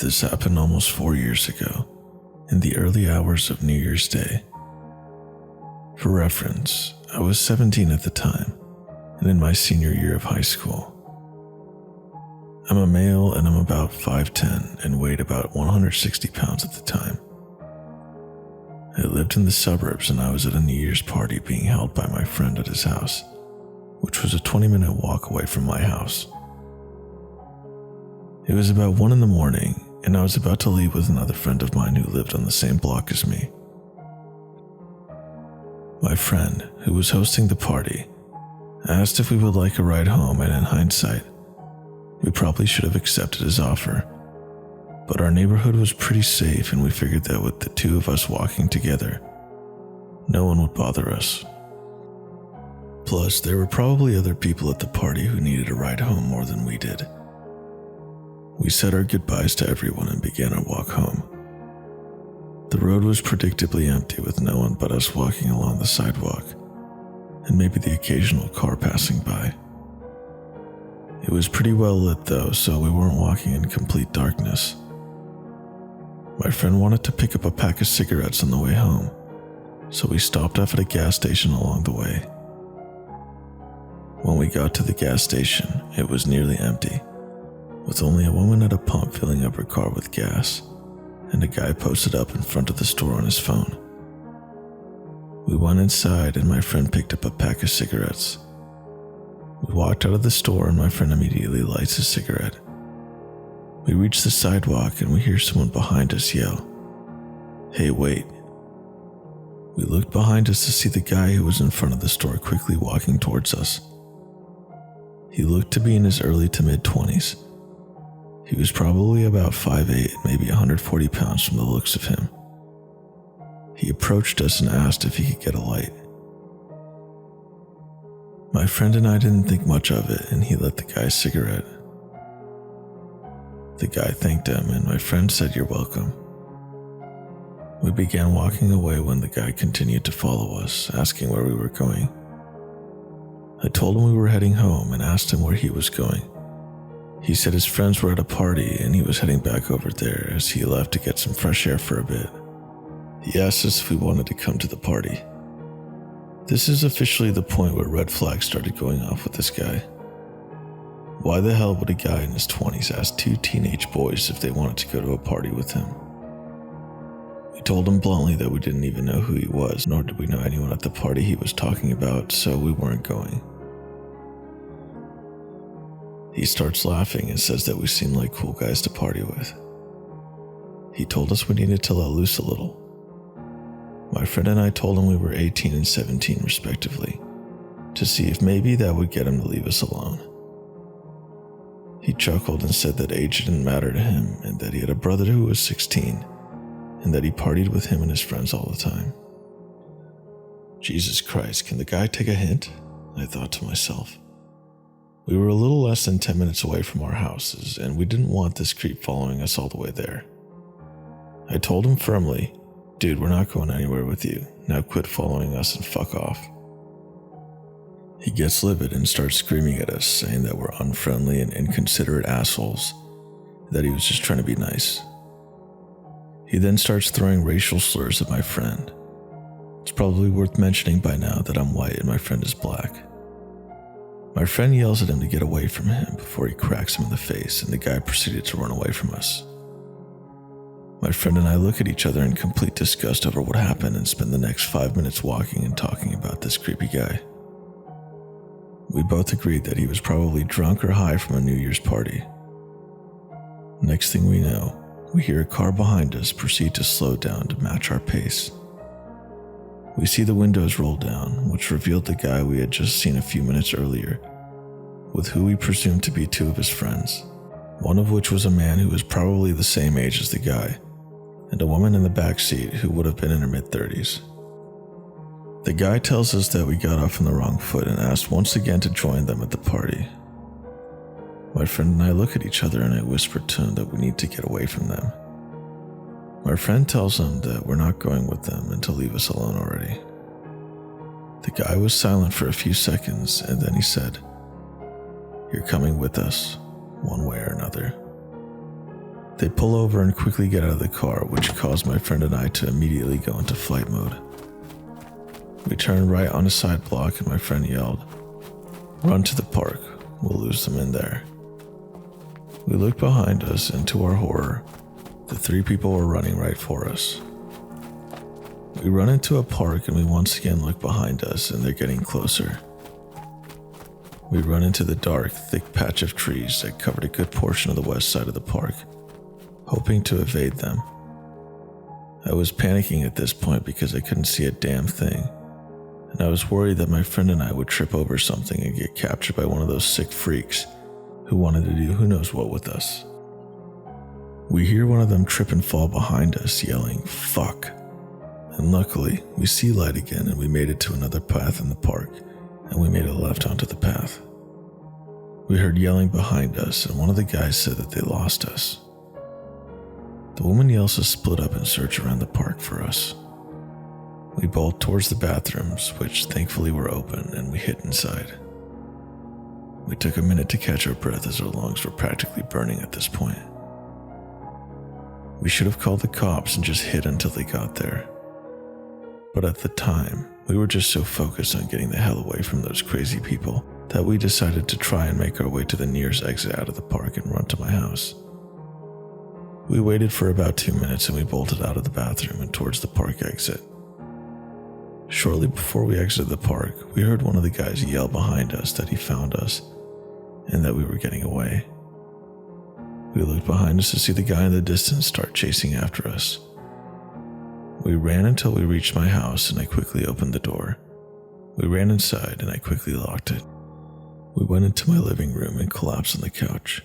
This happened almost 4 years ago, in the early hours of New Year's Day. For reference, I was 17 at the time, and in my senior year of high school. I'm a male and I'm about 5'10" and weighed about 160 pounds at the time. I lived in the suburbs and I was at a New Year's party being held by my friend at his house, which was a 20-minute walk away from my house. It was about 1 a.m, and I was about to leave with another friend of mine who lived on the same block as me. My friend, who was hosting the party, asked if we would like a ride home, and in hindsight, we probably should have accepted his offer. But our neighborhood was pretty safe and we figured that with the two of us walking together, no one would bother us. Plus, there were probably other people at the party who needed a ride home more than we did. We said our goodbyes to everyone and began our walk home. The road was predictably empty with no one but us walking along the sidewalk, and maybe the occasional car passing by. It was pretty well lit though, so we weren't walking in complete darkness. My friend wanted to pick up a pack of cigarettes on the way home, so we stopped off at a gas station along the way. When we got to the gas station, it was nearly empty, with only a woman at a pump filling up her car with gas, and a guy posted up in front of the store on his phone. We went inside and my friend picked up a pack of cigarettes. We walked out of the store and my friend immediately lights a cigarette. We reach the sidewalk and we hear someone behind us yell, "Hey, wait." We looked behind us to see the guy who was in front of the store quickly walking towards us. He looked to be in his early to mid-20s. He was probably about 5'8", maybe 140 pounds from the looks of him. He approached us and asked if he could get a light. My friend and I didn't think much of it, and he lit the guy's cigarette. The guy thanked him, and my friend said, "You're welcome." We began walking away when the guy continued to follow us, asking where we were going. I told him we were heading home and asked him where he was going. He said his friends were at a party and he was heading back over there as he left to get some fresh air for a bit. He asked us if we wanted to come to the party. This is officially the point where red flags started going off with this guy. Why the hell would a guy in his 20s ask two teenage boys if they wanted to go to a party with him? We told him bluntly that we didn't even know who he was, nor did we know anyone at the party he was talking about, so we weren't going. He starts laughing and says that we seem like cool guys to party with. He told us we needed to let loose a little. My friend and I told him we were 18 and 17 respectively, to see if maybe that would get him to leave us alone. He chuckled and said that age didn't matter to him and that he had a brother who was 16 and that he partied with him and his friends all the time. Jesus Christ, can the guy take a hint? I thought to myself. We were a little less than 10 minutes away from our houses, and we didn't want this creep following us all the way there. I told him firmly, "Dude, we're not going anywhere with you. Now quit following us and fuck off." He gets livid and starts screaming at us, saying that we're unfriendly and inconsiderate assholes, that he was just trying to be nice. He then starts throwing racial slurs at my friend. It's probably worth mentioning by now that I'm white and my friend is black. My friend yells at him to get away from him before he cracks him in the face, and the guy proceeded to run away from us. My friend and I look at each other in complete disgust over what happened and spend the next 5 minutes walking and talking about this creepy guy. We both agreed that he was probably drunk or high from a New Year's party. Next thing we know, we hear a car behind us proceed to slow down to match our pace. We see the windows roll down, which revealed the guy we had just seen a few minutes earlier, with who we presumed to be two of his friends, one of which was a man who was probably the same age as the guy, and a woman in the back seat who would have been in her mid-30s. The guy tells us that we got off on the wrong foot and asked once again to join them at the party. My friend and I look at each other and I whisper to him that we need to get away from them. My friend tells him that we're not going with them and to leave us alone already. The guy was silent for a few seconds and then he said, "You're coming with us, one way or another." They pull over and quickly get out of the car, which caused my friend and I to immediately go into flight mode. We turned right on a side block and my friend yelled, "Run to the park, we'll lose them in there." We looked behind us and to our horror, the three people were running right for us. We run into a park and we once again look behind us and they're getting closer. We run into the dark, thick patch of trees that covered a good portion of the west side of the park, hoping to evade them. I was panicking at this point because I couldn't see a damn thing, and I was worried that my friend and I would trip over something and get captured by one of those sick freaks who wanted to do who knows what with us. We hear one of them trip and fall behind us, yelling, "Fuck." And luckily, we see light again and we made it to another path in the park, and we made a left onto the path. We heard yelling behind us, and one of the guys said that they lost us. The woman yells to split up and search around the park for us. We bolt towards the bathrooms, which thankfully were open, and we hid inside. We took a minute to catch our breath as our lungs were practically burning at this point. We should have called the cops and just hid until they got there. But at the time, we were just so focused on getting the hell away from those crazy people that we decided to try and make our way to the nearest exit out of the park and run to my house. We waited for about 2 minutes and we bolted out of the bathroom and towards the park exit. Shortly before we exited the park, we heard one of the guys yell behind us that he found us and that we were getting away. We looked behind us to see the guy in the distance start chasing after us. We ran until we reached my house and I quickly opened the door. We ran inside and I quickly locked it. We went into my living room and collapsed on the couch.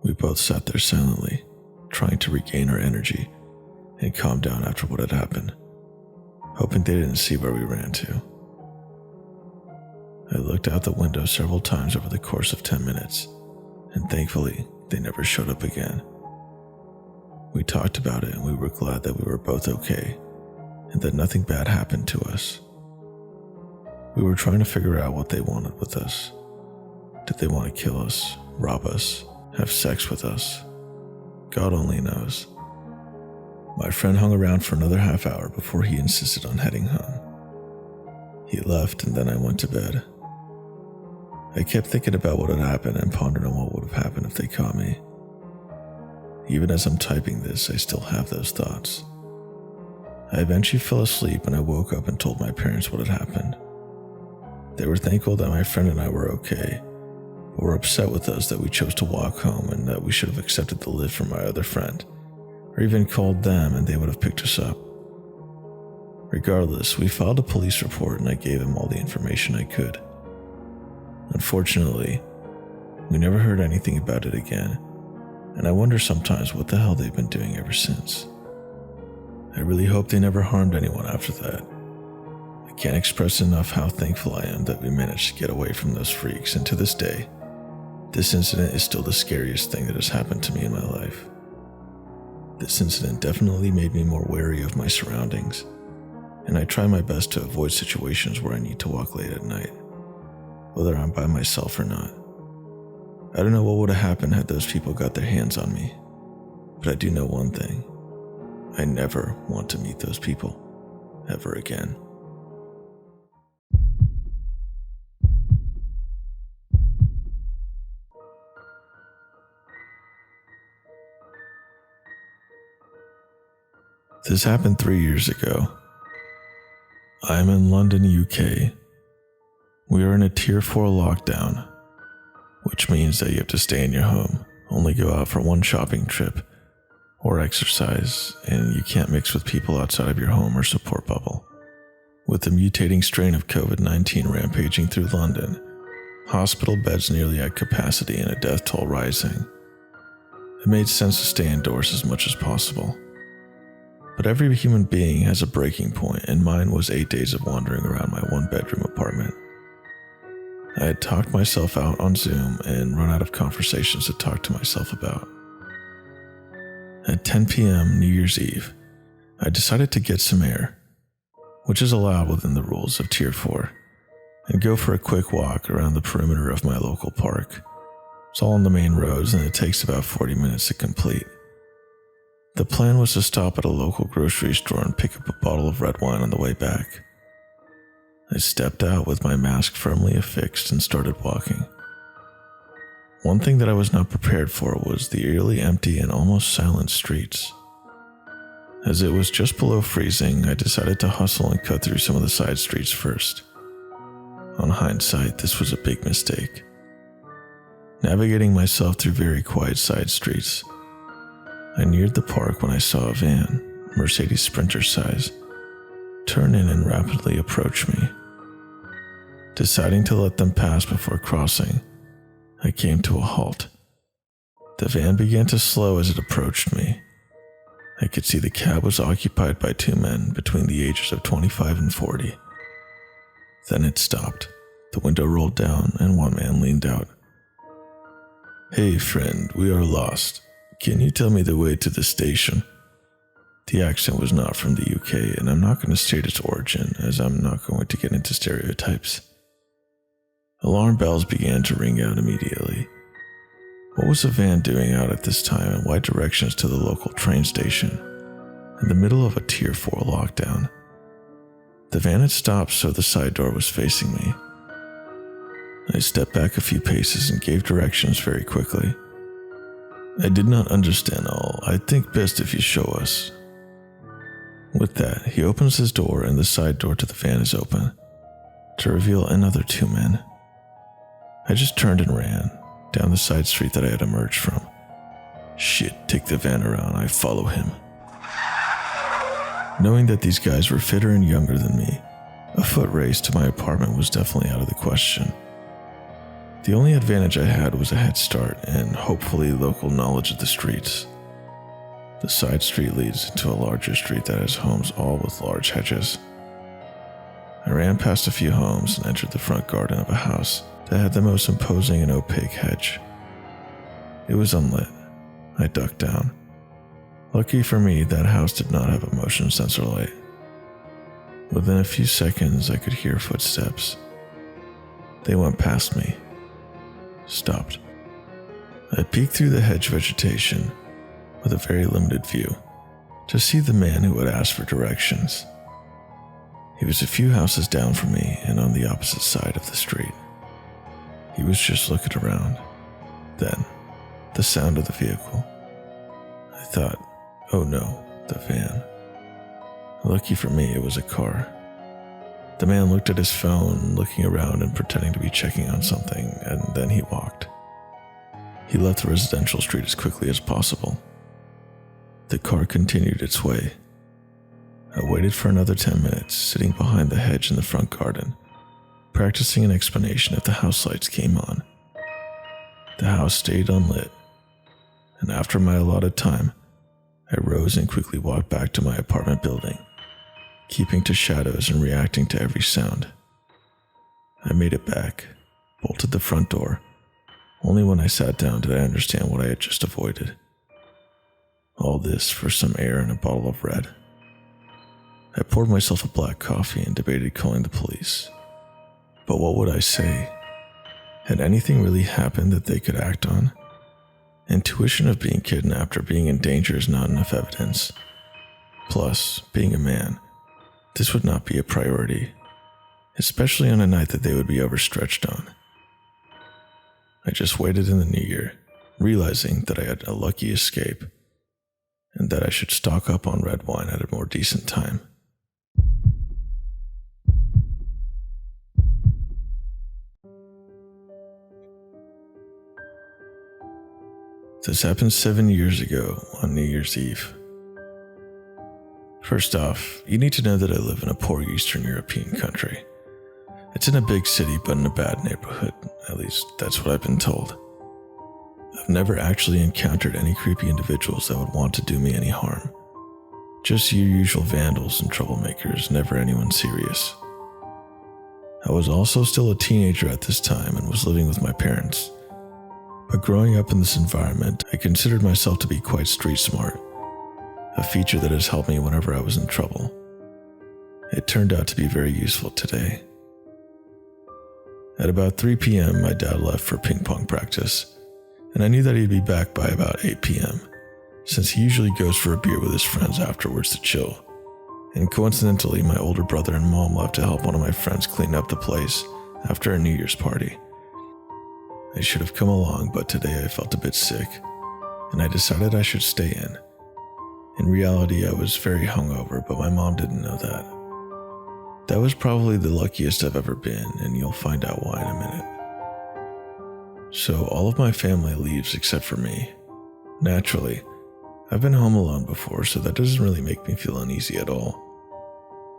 We both sat there silently, trying to regain our energy and calm down after what had happened, hoping they didn't see where we ran to. I looked out the window several times over the course of 10 minutes, and thankfully, they never showed up again. We talked about it and we were glad that we were both okay and that nothing bad happened to us. We were trying to figure out what they wanted with us. Did they want to kill us, rob us, have sex with us? God only knows. My friend hung around for another half hour before he insisted on heading home. He left and then I went to bed. I kept thinking about what had happened and pondered on what would have happened if they caught me. Even as I'm typing this, I still have those thoughts. I eventually fell asleep and I woke up and told my parents what had happened. They were thankful that my friend and I were okay, but were upset with us that we chose to walk home and that we should have accepted the lift from my other friend, or even called them and they would have picked us up. Regardless, we filed a police report and I gave them all the information I could. Unfortunately, we never heard anything about it again, and I wonder sometimes what the hell they've been doing ever since. I really hope they never harmed anyone after that. I can't express enough how thankful I am that we managed to get away from those freaks, and to this day, this incident is still the scariest thing that has happened to me in my life. This incident definitely made me more wary of my surroundings, and I try my best to avoid situations where I need to walk late at night, whether I'm by myself or not. I don't know what would have happened had those people got their hands on me, but I do know one thing. I never want to meet those people ever again. This happened 3 years ago. I am in London, UK. We are in a Tier 4 lockdown, which means that you have to stay in your home, only go out for one shopping trip or exercise, and you can't mix with people outside of your home or support bubble. With the mutating strain of COVID-19 rampaging through London, hospital beds nearly at capacity and a death toll rising, it made sense to stay indoors as much as possible. But every human being has a breaking point, and mine was 8 days of wandering around my one-bedroom apartment. I had talked myself out on Zoom and run out of conversations to talk to myself about. At 10 p.m. New Year's Eve, I decided to get some air, which is allowed within the rules of Tier 4, and go for a quick walk around the perimeter of my local park, It's all on the main roads and it takes about 40 minutes to complete. The plan was to stop at a local grocery store and pick up a bottle of red wine on the way back. I stepped out with my mask firmly affixed and started walking. One thing that I was not prepared for was the eerily empty and almost silent streets. As it was just below freezing, I decided to hustle and cut through some of the side streets first. On hindsight, this was a big mistake. Navigating myself through very quiet side streets, I neared the park when I saw a van, Mercedes Sprinter size, turn in and rapidly approach me. Deciding to let them pass before crossing, I came to a halt. The van began to slow as it approached me. I could see the cab was occupied by two men between the ages of 25 and 40. Then it stopped. The window rolled down and one man leaned out. "Hey friend, we are lost. Can you tell me the way to the station?" The accent was not from the UK, and I'm not going to state its origin, as I'm not going to get into stereotypes. Alarm bells began to ring out immediately. What was the van doing out at this time, and why directions to the local train station in the middle of a Tier 4 lockdown? The van had stopped, so the side door was facing me. I stepped back a few paces and gave directions very quickly. "I did not understand all. I think best if you show us." With that, he opens his door and the side door to the van is open, to reveal another two men. I just turned and ran down the side street that I had emerged from. Shit, take the van around, I follow him. Knowing that these guys were fitter and younger than me, a foot race to my apartment was definitely out of the question. The only advantage I had was a head start and hopefully local knowledge of the streets. The side street leads into a larger street that has homes all with large hedges. I ran past a few homes and entered the front garden of a house that had the most imposing and opaque hedge. It was unlit. I ducked down. Lucky for me, that house did not have a motion sensor light. Within a few seconds, I could hear footsteps. They went past me. Stopped. I peeked through the hedge vegetation with a very limited view to see the man who had asked for directions. He was a few houses down from me and on the opposite side of the street. He was just looking around. Then, the sound of the vehicle. I thought, oh no, the van. Lucky for me, it was a car. The man looked at his phone, looking around and pretending to be checking on something, and then he walked. He left the residential street as quickly as possible. The car continued its way. I waited for another 10 minutes, sitting behind the hedge in the front garden, practicing an explanation if the house lights came on. The house stayed unlit, and after my allotted time, I rose and quickly walked back to my apartment building, keeping to shadows and reacting to every sound. I made it back, bolted the front door. Only when I sat down did I understand what I had just avoided. All this for some air and a bottle of red. I poured myself a black coffee and debated calling the police. But what would I say? Had anything really happened that they could act on? Intuition of being kidnapped or being in danger is not enough evidence. Plus, being a man, this would not be a priority, especially on a night that they would be overstretched on. I just waited in the new year, realizing that I had a lucky escape, and that I should stock up on red wine at a more decent time. This happened 7 years ago on New Year's Eve. First off, you need to know that I live in a poor Eastern European country. It's in a big city but in a bad neighborhood, at least that's what I've been told. I've never actually encountered any creepy individuals that would want to do me any harm. Just your usual vandals and troublemakers, never anyone serious. I was also still a teenager at this time and was living with my parents. But growing up in this environment, I considered myself to be quite street smart, a feature that has helped me whenever I was in trouble. It turned out to be very useful today. At about 3 p.m., my dad left for ping pong practice, and I knew that he'd be back by about 8 p.m., since he usually goes for a beer with his friends afterwards to chill. And coincidentally, my older brother and mom left to help one of my friends clean up the place after a New Year's party. I should have come along, but today I felt a bit sick, and I decided I should stay in. In reality, I was very hungover, but my mom didn't know that. That was probably the luckiest I've ever been, and you'll find out why in a minute. So all of my family leaves except for me. Naturally, I've been home alone before, so that doesn't really make me feel uneasy at all.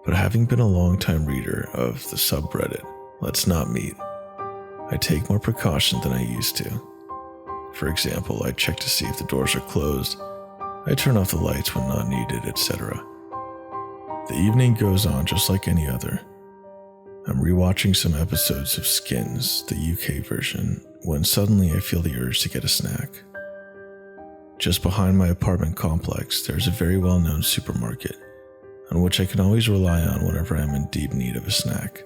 But having been a long-time reader of the subreddit, Let's Not Meet, I take more precaution than I used to. For example, I check to see if the doors are closed, I turn off the lights when not needed, etc. The evening goes on just like any other. I'm rewatching some episodes of Skins, the UK version, when suddenly I feel the urge to get a snack. Just behind my apartment complex, there's a very well-known supermarket, on which I can always rely on whenever I'm in deep need of a snack.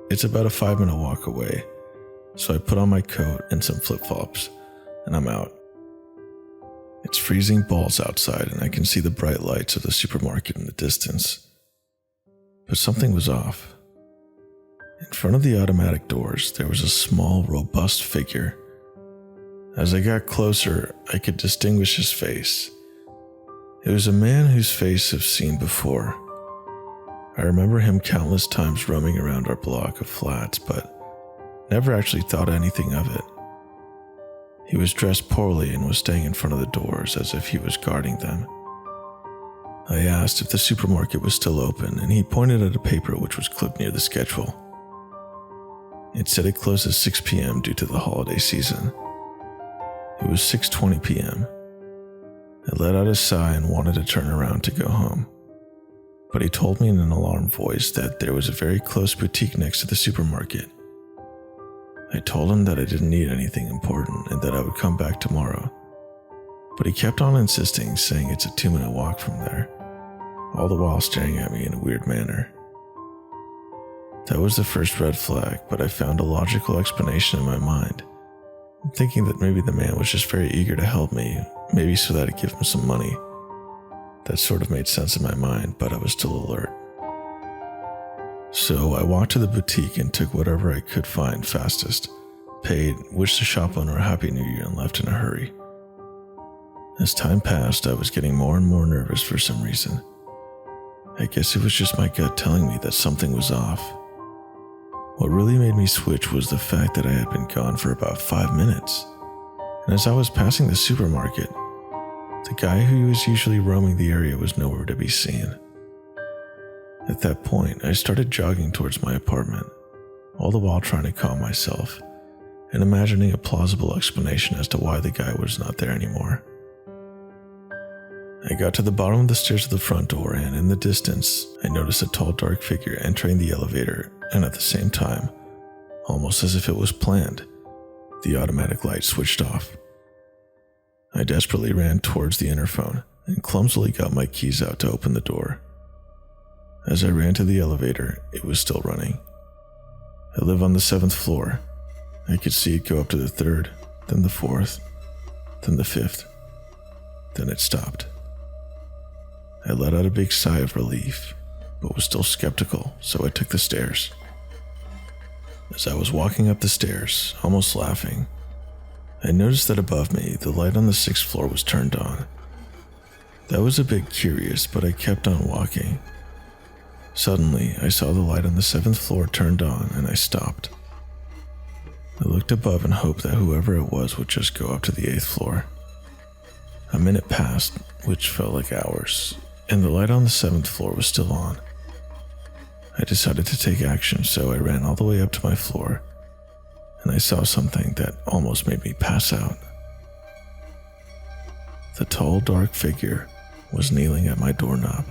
It's about a 5-minute walk away, so I put on my coat and some flip-flops, and I'm out. It's freezing balls outside, and I can see the bright lights of the supermarket in the distance. But something was off. In front of the automatic doors, there was a small, robust figure. As I got closer, I could distinguish his face. It was a man whose face I've seen before. I remember him countless times roaming around our block of flats, but never actually thought anything of it. He was dressed poorly and was staying in front of the doors as if he was guarding them. I asked if the supermarket was still open, and he pointed at a paper which was clipped near the schedule. It said it closed at 6 p.m. due to the holiday season. It was 6:20 p.m. I let out a sigh and wanted to turn around to go home. But he told me in an alarmed voice that there was a very close boutique next to the supermarket. I told him that I didn't need anything important and that I would come back tomorrow. But he kept on insisting, saying it's a 2-minute walk from there, all the while staring at me in a weird manner. That was the first red flag, but I found a logical explanation in my mind. I'm thinking that maybe the man was just very eager to help me, maybe so that I'd give him some money. That sort of made sense in my mind, but I was still alert. So I walked to the boutique and took whatever I could find fastest, paid, wished the shop owner a Happy New Year, and left in a hurry. As time passed, I was getting more and more nervous for some reason. I guess it was just my gut telling me that something was off. What really made me switch was the fact that I had been gone for about 5 minutes, and as I was passing the supermarket, the guy who was usually roaming the area was nowhere to be seen. At that point, I started jogging towards my apartment, all the while trying to calm myself and imagining a plausible explanation as to why the guy was not there anymore. I got to the bottom of the stairs of the front door, and in the distance, I noticed a tall, dark figure entering the elevator, and at the same time, almost as if it was planned, the automatic light switched off. I desperately ran towards the interphone and clumsily got my keys out to open the door. As I ran to the elevator, it was still running. I live on the 7th floor. I could see it go up to the 3rd, then the 4th, then the 5th. Then it stopped. I let out a big sigh of relief, but was still skeptical, so I took the stairs. As I was walking up the stairs, almost laughing, I noticed that above me, the light on the 6th floor was turned on. That was a bit curious, but I kept on walking. Suddenly, I saw the light on the 7th floor turned on, and I stopped. I looked above and hoped that whoever it was would just go up to the 8th floor. A minute passed, which felt like hours, and the light on the 7th floor was still on. I decided to take action, so I ran all the way up to my floor, and I saw something that almost made me pass out. The tall, dark figure was kneeling at my doorknob,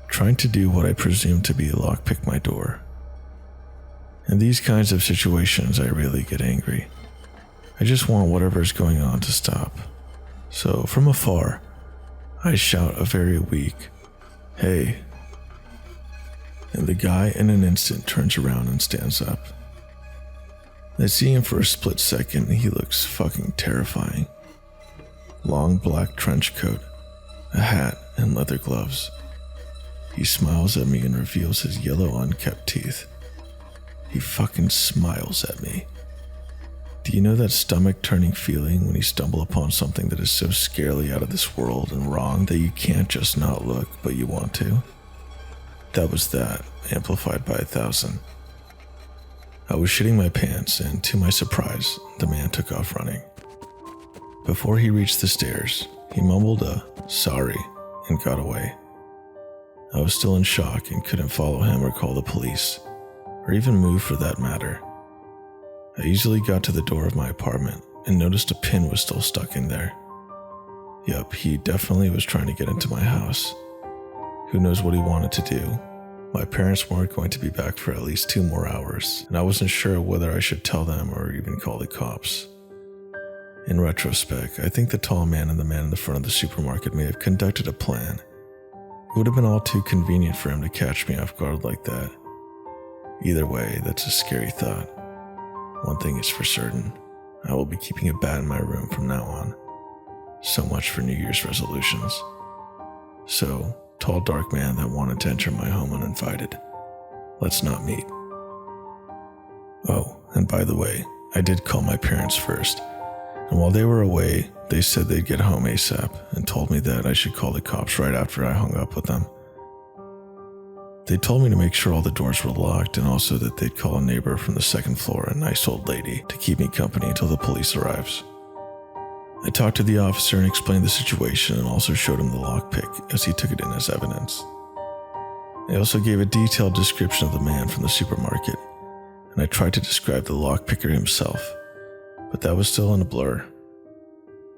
trying to do what I presumed to be lockpick my door. In these kinds of situations, I really get angry. I just want whatever is going on to stop. So, from afar, I shout a very weak, "Hey!" And the guy in an instant turns around and stands up. I see him for a split second and he looks fucking terrifying. Long black trench coat, a hat, and leather gloves. He smiles at me and reveals his yellow unkept teeth. He fucking smiles at me. Do you know that stomach-turning feeling when you stumble upon something that is so scarily out of this world and wrong that you can't just not look, but you want to? That was that, amplified by 1,000. I was shitting my pants, and to my surprise, the man took off running. Before he reached the stairs, he mumbled a "sorry" and got away. I was still in shock and couldn't follow him or call the police, or even move for that matter. I easily got to the door of my apartment and noticed a pin was still stuck in there. Yup, he definitely was trying to get into my house. Who knows what he wanted to do? My parents weren't going to be back for at least 2 more hours, and I wasn't sure whether I should tell them or even call the cops. In retrospect, I think the tall man and the man in the front of the supermarket may have conducted a plan. It would have been all too convenient for him to catch me off guard like that. Either way, that's a scary thought. One thing is for certain, I will be keeping a bat in my room from now on. So much for New Year's resolutions. So, tall dark man that wanted to enter my home uninvited. Let's not meet. Oh, and by the way, I did call my parents first, and while they were away, they said they'd get home ASAP and told me that I should call the cops right after I hung up with them. They told me to make sure all the doors were locked and also that they'd call a neighbor from the 2nd floor, a nice old lady, to keep me company until the police arrives. I talked to the officer and explained the situation and also showed him the lockpick as he took it in as evidence. I also gave a detailed description of the man from the supermarket, and I tried to describe the lockpicker himself, but that was still in a blur.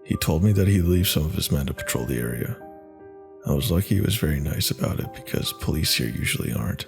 He told me that he'd leave some of his men to patrol the area. I was lucky he was very nice about it because police here usually aren't.